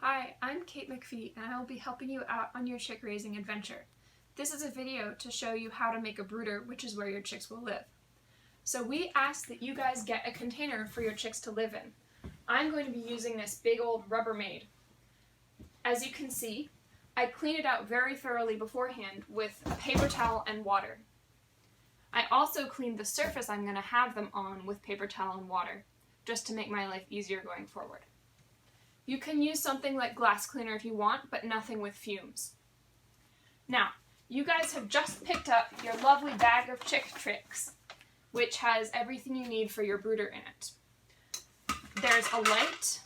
Hi, I'm Kate McPhee, and I will be helping you out on your chick raising adventure. This is a video to show you how to make a brooder, which is where your chicks will live. So we ask that you guys get a container for your chicks to live in. I'm going to be using this big old Rubbermaid. As you can see, I cleaned it out very thoroughly beforehand with a paper towel and water. I also cleaned the surface I'm going to have them on with paper towel and water, just to make my life easier going forward. You can use something like glass cleaner if you want, but nothing with fumes. Now, you guys have just picked up your lovely bag of chick tricks, which has everything you need for your brooder in it. There's a light,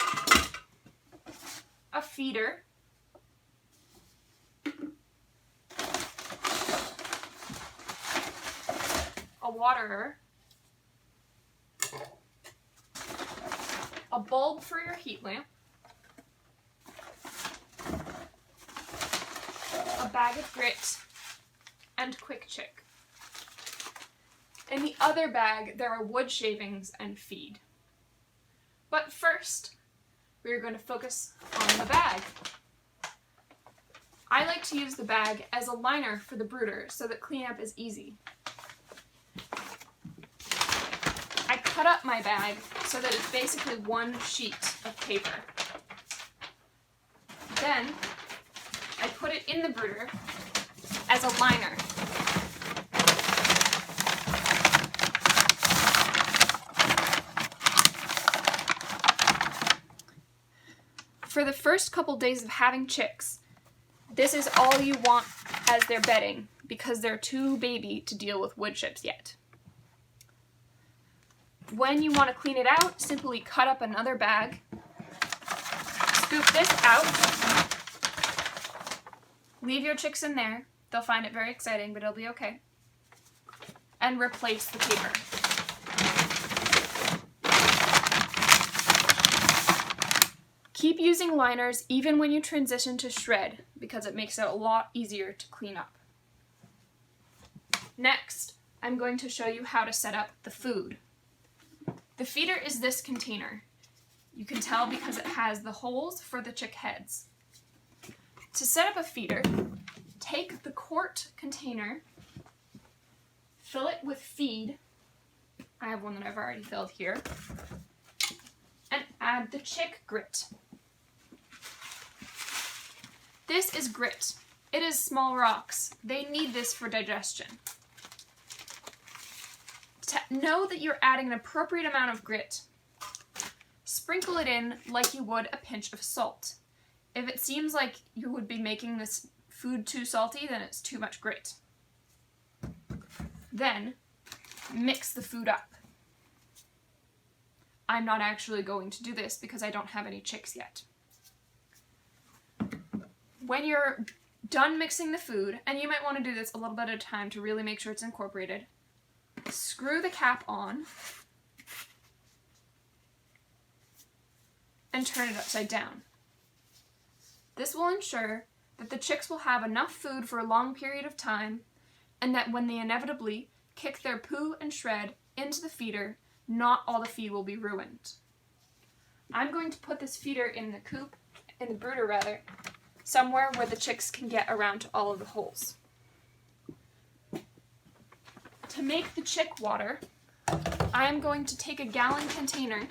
a feeder, a waterer, a bulb for your heat lamp, a bag of grit, and quick chick. In the other bag, there are wood shavings and feed. But first, we're going to focus on the bag. I like to use the bag as a liner for the brooder so that cleanup is easy. I cut up my bag so that it's basically one sheet of paper. Then, I put it in the brooder as a liner. For the first couple days of having chicks, this is all you want as their bedding because they're too baby to deal with wood chips yet. When you want to clean it out, simply cut up another bag, scoop this out, leave your chicks in there. They'll find it very exciting, but it'll be okay. And replace the paper. Keep using liners even when you transition to shred, because it makes it a lot easier to clean up. Next, I'm going to show you how to set up the food. The feeder is this container. You can tell because it has the holes for the chick heads. To set up a feeder, take the quart container, fill it with feed. I have one that I've already filled here. And add the chick grit. This is grit. It is small rocks. They need this for digestion. Know that you're adding an appropriate amount of grit. Sprinkle it in like you would a pinch of salt. If it seems like you would be making this food too salty, then it's too much grit. Then, mix the food up. I'm not actually going to do this because I don't have any chicks yet. When you're done mixing the food, and you might want to do this a little bit at a time to really make sure it's incorporated, screw the cap on and turn it upside down. This will ensure that the chicks will have enough food for a long period of time, and that when they inevitably kick their poo and shred into the feeder, not all the feed will be ruined. I'm going to put this feeder in the brooder rather, somewhere where the chicks can get around to all of the holes. To make the chick water, I am going to take a gallon container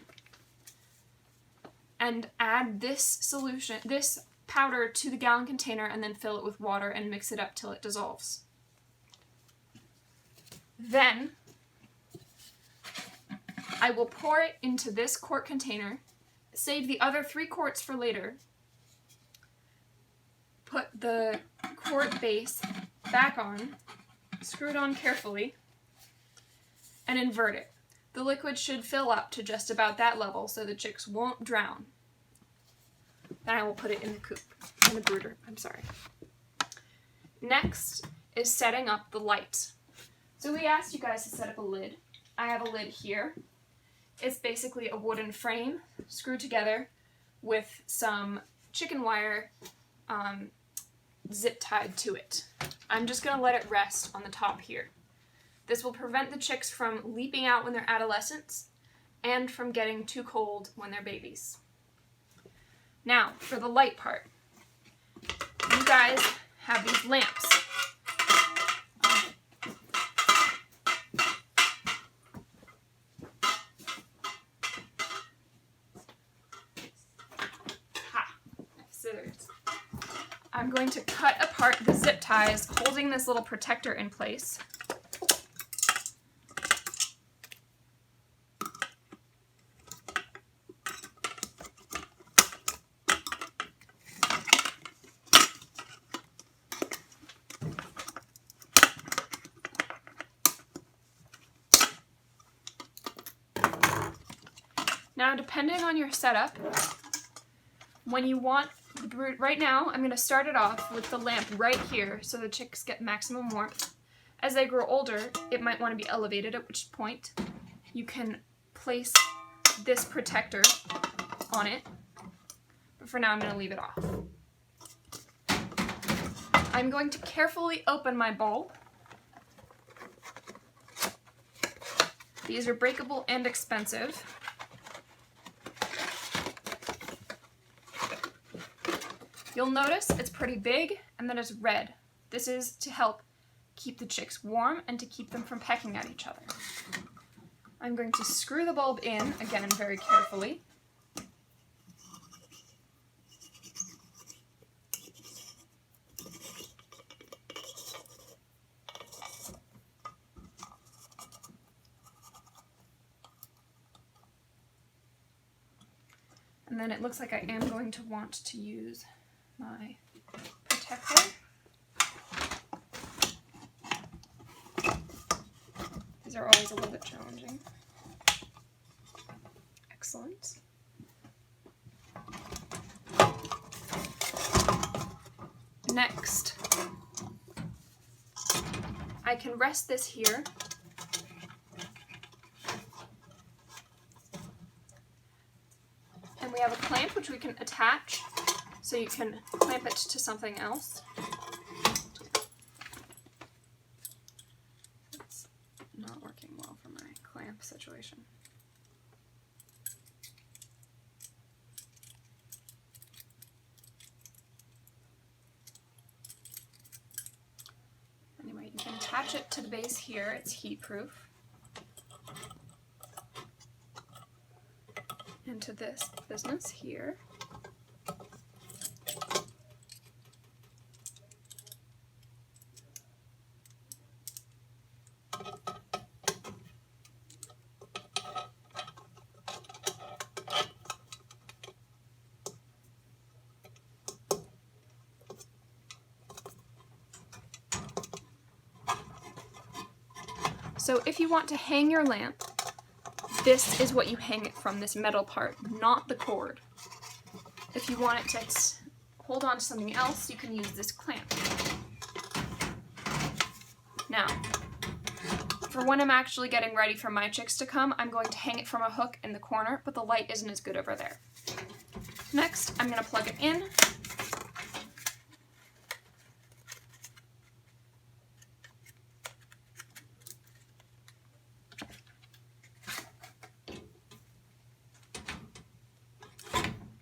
and add this powder to the gallon container and then fill it with water and mix it up till it dissolves. Then, I will pour it into this quart container, save the other 3 quarts for later, put the quart base back on, screw it on carefully, and invert it. The liquid should fill up to just about that level so the chicks won't drown. Then I will put it in the brooder. Next is setting up the light. So we asked you guys to set up a lid. I have a lid here. It's basically a wooden frame screwed together with some chicken wire zip tied to it. I'm just going to let it rest on the top here. This will prevent the chicks from leaping out when they're adolescents and from getting too cold when they're babies. Now, for the light part. You guys have these lamps. Scissors. I'm going to cut apart the zip ties holding this little protector in place. Now, depending on your setup, when you want the brood, right now, I'm going to start it off with the lamp right here so the chicks get maximum warmth. As they grow older, it might want to be elevated, at which point you can place this protector on it. But for now, I'm going to leave it off. I'm going to carefully open my bulb. These are breakable and expensive. You'll notice it's pretty big and that it's red. This is to help keep the chicks warm and to keep them from pecking at each other. I'm going to screw the bulb in, again, very carefully. And then it looks like I am going to want to use my protector. These are always a little bit challenging. Excellent. Next, I can rest this here. And we have a clamp which we can attach, so you can clamp it to something else. It's not working well for my clamp situation. Anyway, you can attach it to the base here. It's heat proof. Into this business here. So if you want to hang your lamp, this is what you hang it from, this metal part, not the cord. If you want it to hold on to something else, you can use this clamp. Now, for when I'm actually getting ready for my chicks to come, I'm going to hang it from a hook in the corner, but the light isn't as good over there. Next, I'm going to plug it in.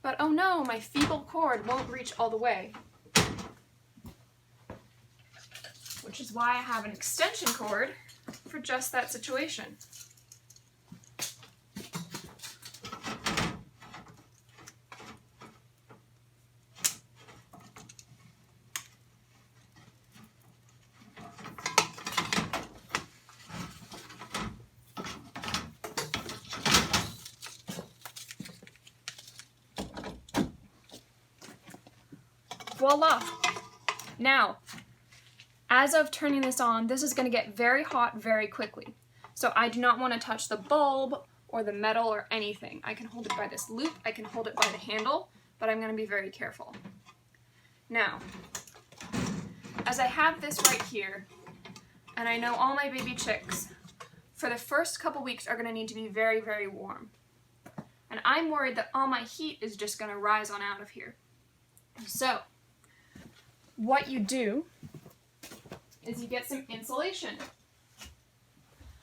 But oh no, my feeble cord won't reach all the way. Which is why I have an extension cord for just that situation. Voila! Now, as of turning this on, this is going to get very hot very quickly. So I do not want to touch the bulb or the metal or anything. I can hold it by this loop, I can hold it by the handle, but I'm going to be very careful. Now, as I have this right here, and I know all my baby chicks, for the first couple weeks are going to need to be very, very warm. And I'm worried that all my heat is just going to rise on out of here. So, what you do is you get some insulation.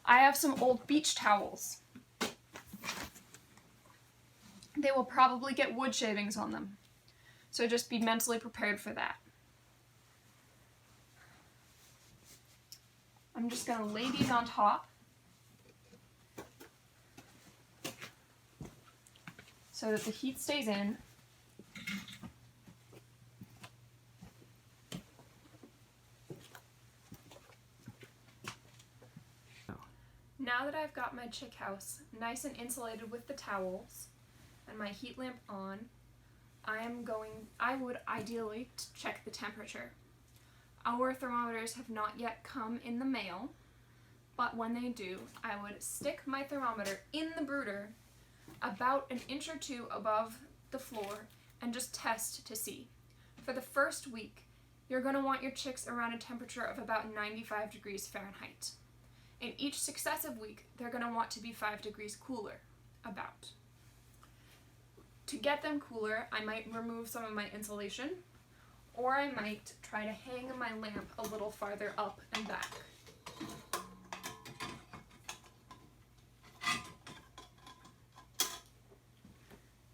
I have some old beach towels. They will probably get wood shavings on them. So just be mentally prepared for that. I'm just going to lay these on top so that the heat stays in. Now that I've got my chick house nice and insulated with the towels and my heat lamp on, I would ideally check the temperature. Our thermometers have not yet come in the mail, but when they do, I would stick my thermometer in the brooder about an inch or two above the floor and just test to see. For the first week, you're going to want your chicks around a temperature of about 95 degrees Fahrenheit. In each successive week, they're going to want to be 5 degrees cooler, about. To get them cooler, I might remove some of my insulation, or I might try to hang my lamp a little farther up and back.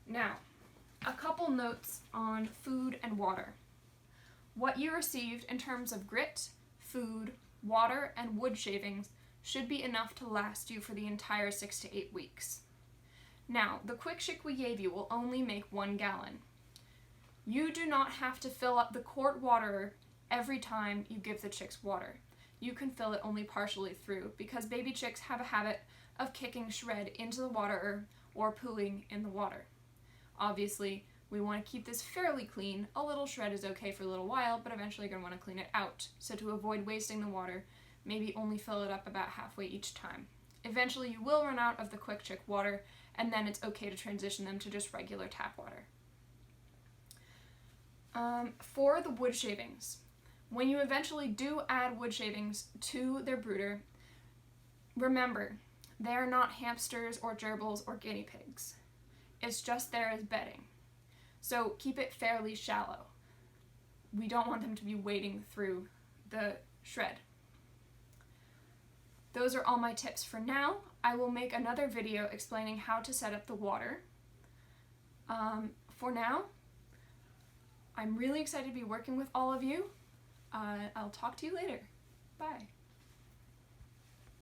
Now, a couple notes on food and water. What you received in terms of grit, food, water, and wood shavings should be enough to last you for the entire 6 to 8 weeks. Now, the quick chick we gave you will only make 1 gallon. You do not have to fill up the quart water every time you give the chicks water. You can fill it only partially through because baby chicks have a habit of kicking shred into the water or pooing in the water. Obviously, we want to keep this fairly clean. A little shred is okay for a little while, but eventually you're going to want to clean it out. So to avoid wasting the water, maybe only fill it up about halfway each time. Eventually you will run out of the quick chick water, and then it's okay to transition them to just regular tap water. For the wood shavings, when you eventually do add wood shavings to their brooder, remember, they are not hamsters or gerbils or guinea pigs. It's just there as bedding. So keep it fairly shallow. We don't want them to be wading through the shred. Those are all my tips for now. I will make another video explaining how to set up the water. For now, I'm really excited to be working with all of you. I'll talk to you later. Bye.